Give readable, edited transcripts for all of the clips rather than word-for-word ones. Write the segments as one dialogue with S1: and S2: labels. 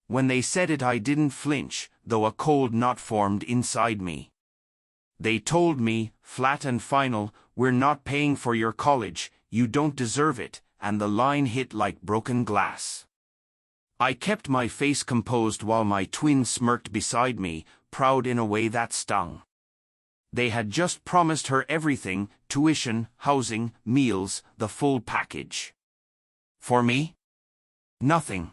S1: When they said it, I didn't flinch, though a cold knot formed inside me. They told me, flat and final, "We're not paying for your college, you don't deserve it," and the line hit like broken glass. I kept my face composed while my twin smirked beside me, proud in a way that stung. They had just promised her everything: tuition, housing, meals, the full package. For me? Nothing.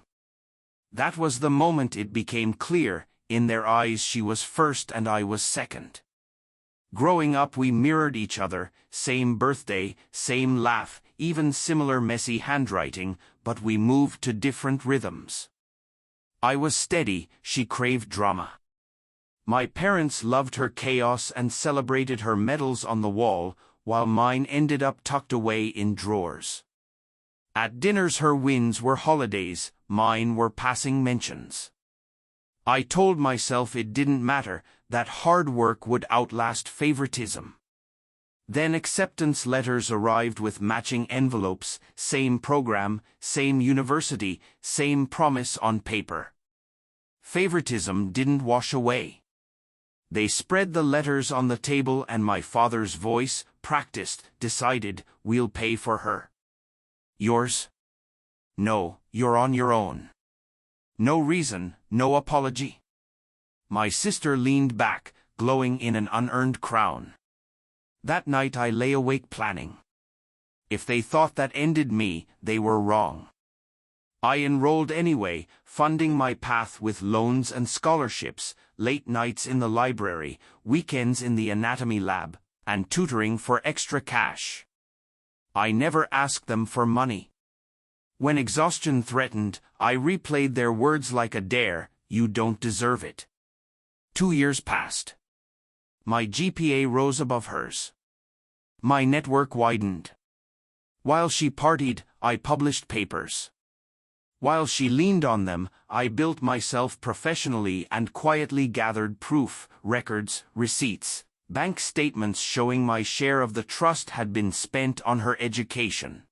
S1: That was the moment it became clear: in their eyes she was first and I was second. Growing up, we mirrored each other: same birthday, same laugh, even similar messy handwriting, but we moved to different rhythms. I was steady, she craved drama. My parents loved her chaos and celebrated her medals on the wall, while mine ended up tucked away in drawers. At dinners her wins were holidays, mine were passing mentions. I told myself it didn't matter, that hard work would outlast favoritism. Then acceptance letters arrived with matching envelopes: same program, same university, same promise on paper. Favoritism didn't wash away. They spread the letters on the table and my father's voice, practiced, decided: "We'll pay for her." "Yours?" "No, you're on your own." No reason, no apology. My sister leaned back, glowing in an unearned crown. That night I lay awake planning. If they thought that ended me, they were wrong. I enrolled anyway, funding my path with loans and scholarships, late nights in the library, weekends in the anatomy lab, and tutoring for extra cash. I never asked them for money. When exhaustion threatened, I replayed their words like a dare: "You don't deserve it." 2 years passed. My GPA rose above hers. My network widened. While she partied, I published papers. While she leaned on them, I built myself professionally and quietly gathered proof: records, receipts, bank statements showing my share of the trust had been spent on her education.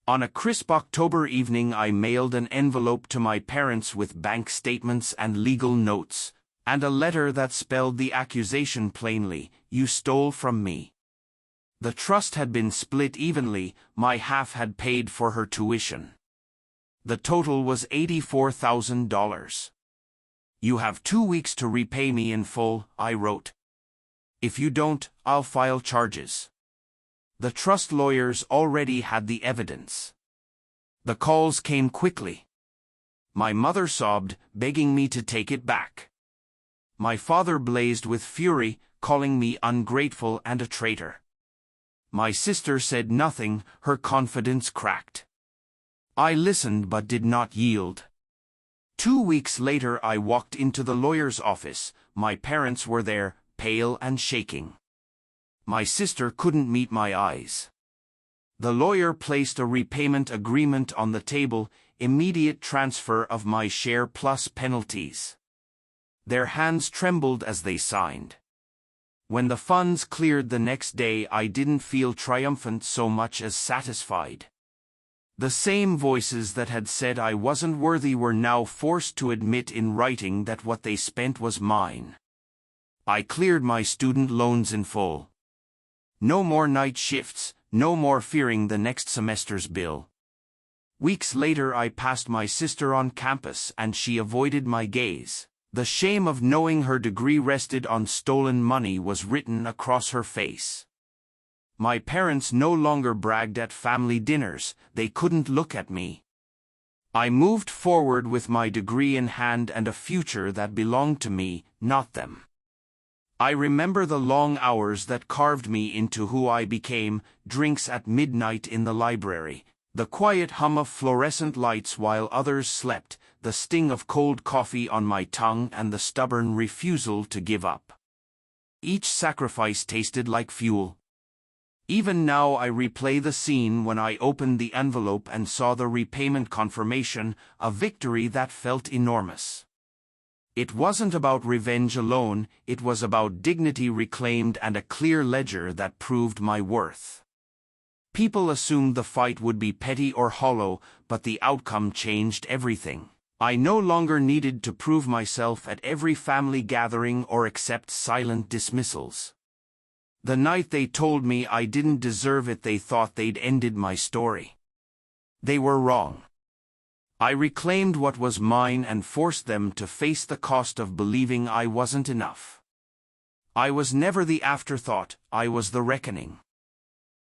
S1: On a crisp October evening, I mailed an envelope to my parents with bank statements and legal notes, and a letter that spelled the accusation plainly: "You stole from me." The trust had been split evenly, my half had paid for her tuition. The total was $84,000. "You have 2 weeks to repay me in full," I wrote. "If you don't, I'll file charges." The trust lawyers already had the evidence. The calls came quickly. My mother sobbed, begging me to take it back. My father blazed with fury, calling me ungrateful and a traitor. My sister said nothing, her confidence cracked. I listened but did not yield. 2 weeks later I walked into the lawyer's office. My parents were there, pale and shaking. My sister couldn't meet my eyes. The lawyer placed a repayment agreement on the table: immediate transfer of my share plus penalties. Their hands trembled as they signed. When the funds cleared the next day, I didn't feel triumphant so much as satisfied. The same voices that had said I wasn't worthy were now forced to admit in writing that what they spent was mine. I cleared my student loans in full. No more night shifts, no more fearing the next semester's bill. Weeks later I passed my sister on campus and she avoided my gaze. The shame of knowing her degree rested on stolen money was written across her face. My parents no longer bragged at family dinners: they couldn't look at me. I moved forward with my degree in hand and a future that belonged to me, not them. I remember the long hours that carved me into who I became: drinks at midnight in the library, the quiet hum of fluorescent lights while others slept, the sting of cold coffee on my tongue, and the stubborn refusal to give up. Each sacrifice tasted like fuel. Even now I replay the scene when I opened the envelope and saw the repayment confirmation, a victory that felt enormous. It wasn't about revenge alone, it was about dignity reclaimed and a clear ledger that proved my worth. People assumed the fight would be petty or hollow, but the outcome changed everything. I no longer needed to prove myself at every family gathering or accept silent dismissals. The night they told me I didn't deserve it, they thought they'd ended my story. They were wrong. I reclaimed what was mine and forced them to face the cost of believing I wasn't enough. I was never the afterthought, I was the reckoning.